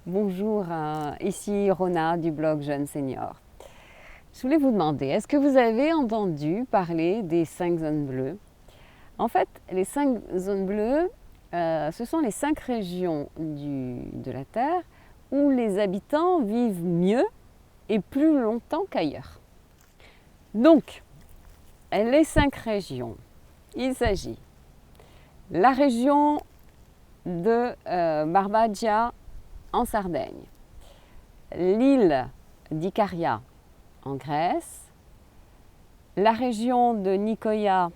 Bonjour, ici Rona du blog Jeune Senior. Je voulais vous demander, est-ce que vous avez entendu parler des 5 zones bleues? En fait, les 5 zones bleues, ce sont les 5 régions de la Terre où les habitants vivent mieux et plus longtemps qu'ailleurs. Donc, les 5 régions, il s'agit de la région de Barbagia en Sardaigne, l'île d'Icaria en Grèce, la région de Nicoya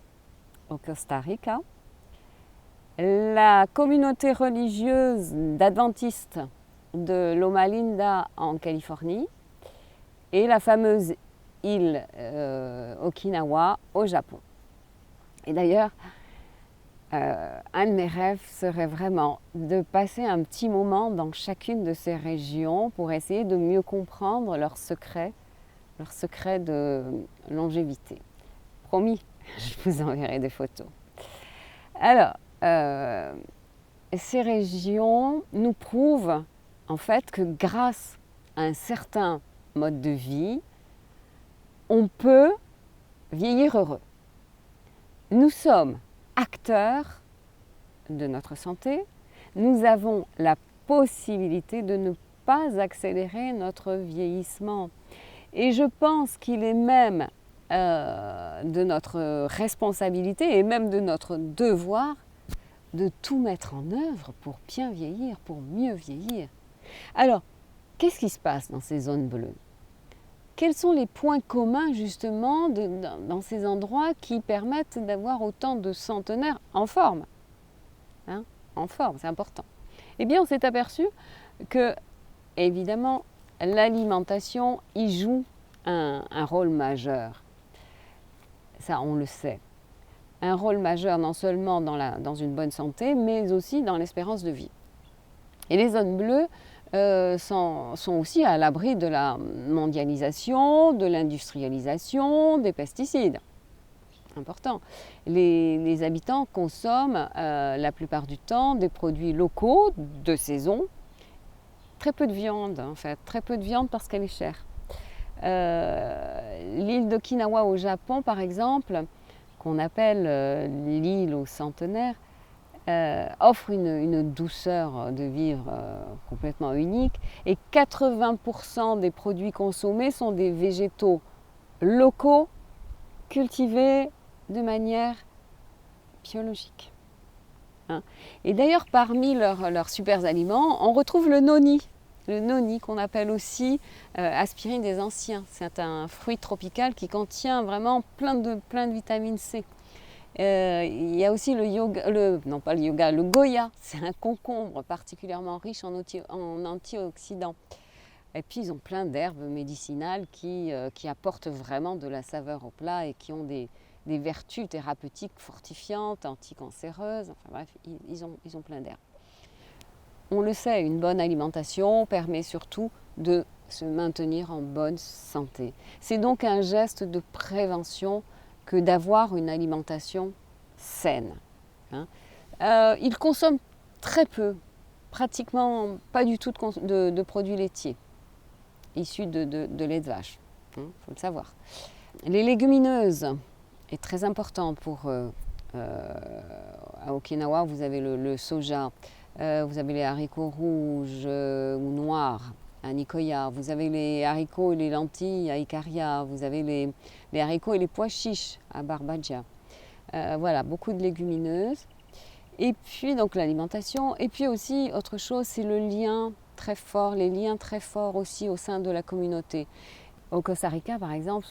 au Costa Rica, la communauté religieuse d'adventistes de Loma Linda en Californie et la fameuse île Okinawa au Japon. Et d'ailleurs, un de mes rêves serait vraiment de passer un petit moment dans chacune de ces régions pour essayer de mieux comprendre leurs secrets de longévité. Promis, je vous enverrai des photos. Alors, ces régions nous prouvent en fait que grâce à un certain mode de vie, on peut vieillir heureux. Nous sommes acteurs de notre santé, nous avons la possibilité de ne pas accélérer notre vieillissement. Et je pense qu'il est même de notre responsabilité et même de notre devoir de tout mettre en œuvre pour bien vieillir, pour mieux vieillir. Alors, qu'est-ce qui se passe dans ces zones bleues ? Quels sont les points communs justement dans ces endroits qui permettent d'avoir autant de centenaires en forme, en forme, c'est important. Eh bien, on s'est aperçu que, évidemment, l'alimentation y joue un rôle majeur. Ça, on le sait. Un rôle majeur non seulement dans une bonne santé, mais aussi dans l'espérance de vie. Et les zones bleues sont aussi à l'abri de la mondialisation, de l'industrialisation, des pesticides. Important. Les habitants consomment la plupart du temps des produits locaux, de saison. Très peu de viande, en fait. Très peu de viande parce qu'elle est chère. L'île d'Okinawa au Japon, par exemple, qu'on appelle l'île aux centenaires, offre une douceur de vivre complètement unique. Et 80% des produits consommés sont des végétaux locaux, cultivés de manière biologique. Et d'ailleurs, parmi leurs super aliments, on retrouve le noni. Le noni qu'on appelle aussi aspirine des anciens. C'est un fruit tropical qui contient vraiment plein de vitamine C. Il y a aussi le goya. C'est un concombre particulièrement riche en antioxydants. Et puis ils ont plein d'herbes médicinales qui apportent vraiment de la saveur au plat et qui ont des vertus thérapeutiques fortifiantes, anticancéreuses. Enfin bref, ils ont plein d'herbes. On le sait, une bonne alimentation permet surtout de se maintenir en bonne santé. C'est donc un geste de prévention que d'avoir une alimentation saine. Ils consomment très peu, pratiquement pas du tout de produits laitiers issus de lait de vache. Il faut le savoir. Les légumineuses est très important pour à Okinawa, vous avez le soja. Vous avez les haricots rouges ou noirs à Nicoya, vous avez les haricots et les lentilles à Icaria, vous avez les haricots et les pois chiches à Barbagia. Voilà, beaucoup de légumineuses. Et puis donc l'alimentation. Et puis aussi, autre chose, c'est le lien très fort, les liens très forts aussi au sein de la communauté. Au Costa Rica, par exemple,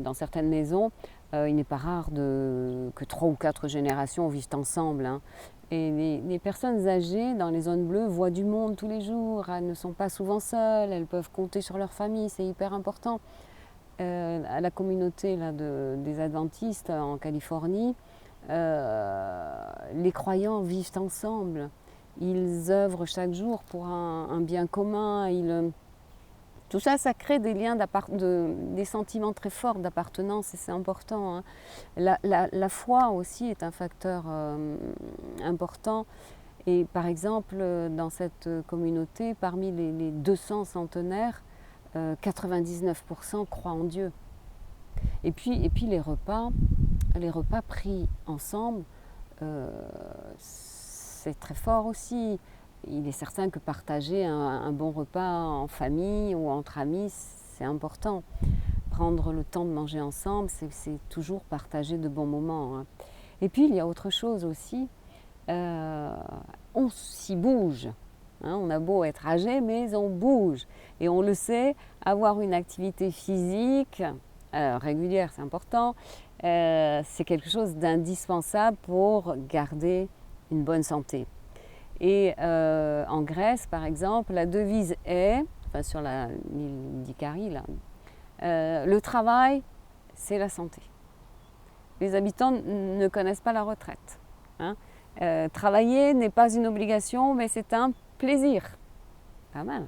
dans certaines maisons, il n'est pas rare que 3 ou 4 générations vivent ensemble. Et les personnes âgées dans les zones bleues voient du monde tous les jours, elles ne sont pas souvent seules, elles peuvent compter sur leur famille, c'est hyper important. À la communauté des adventistes en Californie, les croyants vivent ensemble, ils œuvrent chaque jour pour un bien commun, tout ça, ça crée des liens, des sentiments très forts d'appartenance et c'est important. La foi aussi est un facteur important Et par exemple, dans cette communauté, parmi les 200 centenaires, 99% croient en Dieu. Et puis les repas pris ensemble, c'est très fort aussi. Il est certain que partager un bon repas en famille ou entre amis, c'est important. Prendre le temps de manger ensemble, c'est toujours partager de bons moments, hein. Et puis il y a autre chose aussi, on s'y bouge. Hein, on a beau être âgé, mais on bouge. Et on le sait, avoir une activité physique régulière, c'est important. C'est quelque chose d'indispensable pour garder une bonne santé. Et en Grèce, par exemple, la devise est, enfin sur l'île d'Icari, là, le travail, c'est la santé. Les habitants ne connaissent pas la retraite. Hein. Travailler n'est pas une obligation, mais c'est un plaisir. Pas mal.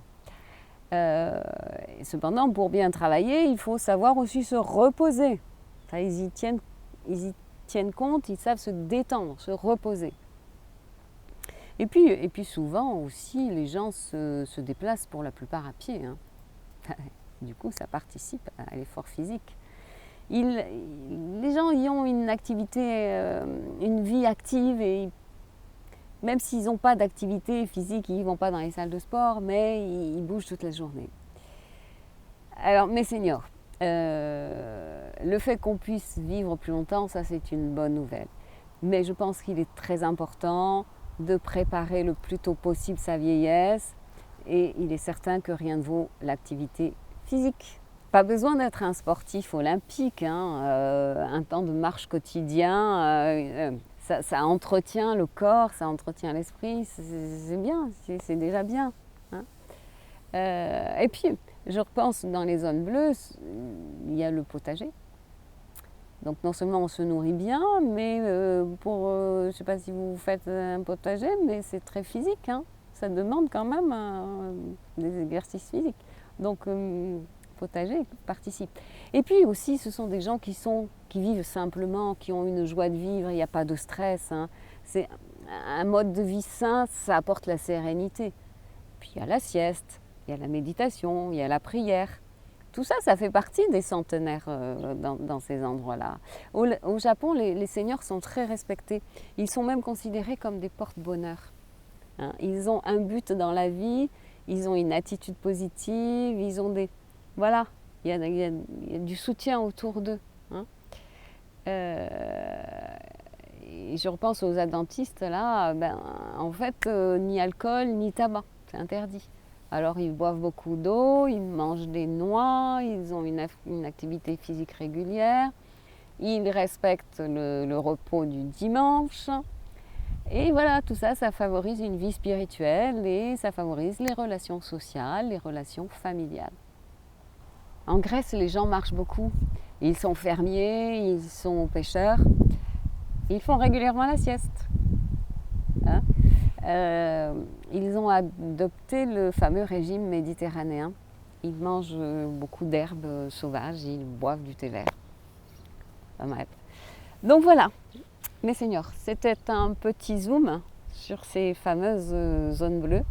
Cependant, pour bien travailler, il faut savoir aussi se reposer. Ça, ils y tiennent compte, ils savent se détendre, se reposer. Et puis souvent aussi, les gens se déplacent pour la plupart à pied. Hein. Du coup, ça participe à l'effort physique. Les gens y ont une activité, une vie active, et même s'ils n'ont pas d'activité physique, ils ne vont pas dans les salles de sport, mais ils bougent toute la journée. Alors, mes seniors, le fait qu'on puisse vivre plus longtemps, ça c'est une bonne nouvelle. Mais je pense qu'il est très important de préparer le plus tôt possible sa vieillesse, et il est certain que rien ne vaut l'activité physique. Pas besoin d'être un sportif olympique, hein, un temps de marche quotidien, ça entretient le corps, ça entretient l'esprit, c'est bien, c'est déjà bien. Hein. Et puis, je repense dans les zones bleues, il y a le potager. Donc non seulement on se nourrit bien, mais je ne sais pas si vous faites un potager, mais c'est très physique. Hein. Ça demande quand même des exercices physiques. Donc potager participe. Et puis aussi, ce sont des gens qui vivent simplement, qui ont une joie de vivre, il n'y a pas de stress. Hein. C'est un mode de vie sain, ça apporte la sérénité. Puis il y a la sieste, il y a la méditation, il y a la prière. Tout ça, ça fait partie des centenaires dans ces endroits-là. Au Japon, les seniors sont très respectés. Ils sont même considérés comme des porte-bonheur. Hein. Ils ont un but dans la vie, ils ont une attitude positive, ils ont des... Voilà, il y a du soutien autour d'eux. Hein. Et je repense aux adventistes, là, en fait, ni alcool, ni tabac, c'est interdit. Alors ils boivent beaucoup d'eau, ils mangent des noix, ils ont une activité physique régulière, ils respectent le repos du dimanche. Et voilà, tout ça, ça favorise une vie spirituelle et ça favorise les relations sociales, les relations familiales. En Grèce, les gens marchent beaucoup. Ils sont fermiers, ils sont pêcheurs. Ils font régulièrement la sieste. Hein. Ils ont adopté le fameux régime méditerranéen. Ils mangent beaucoup d'herbes sauvages, ils boivent du thé vert. Pas mal. Donc voilà, mes seniors, c'était un petit zoom sur ces fameuses zones bleues,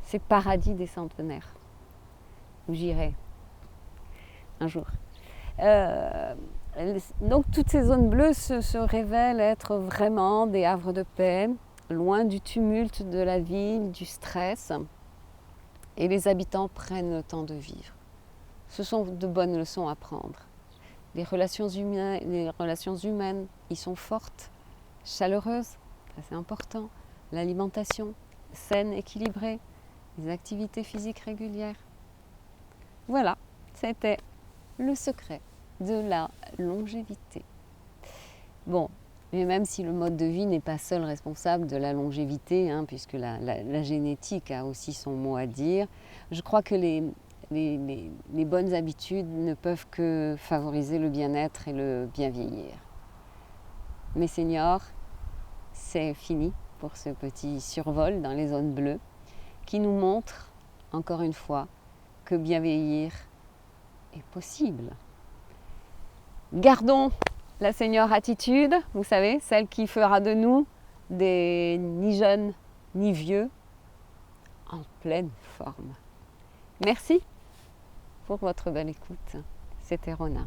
ces paradis des centenaires, où j'irai un jour. Donc toutes ces zones bleues se révèlent être vraiment des havres de paix, loin du tumulte de la ville, du stress, et les habitants prennent le temps de vivre. Ce sont de bonnes leçons à prendre. Les relations humaines y sont fortes, chaleureuses, ça c'est important. L'alimentation saine, équilibrée, les activités physiques régulières. Voilà, c'était le secret de la longévité. Bon, mais même si le mode de vie n'est pas seul responsable de la longévité, hein, puisque la génétique a aussi son mot à dire, je crois que les bonnes habitudes ne peuvent que favoriser le bien-être et le bien vieillir. Mes seniors, c'est fini pour ce petit survol dans les zones bleues qui nous montre, encore une fois, que bien vieillir est possible. Gardons la senior attitude, vous savez, celle qui fera de nous des ni jeunes ni vieux, en pleine forme. Merci pour votre belle écoute. C'était Rona.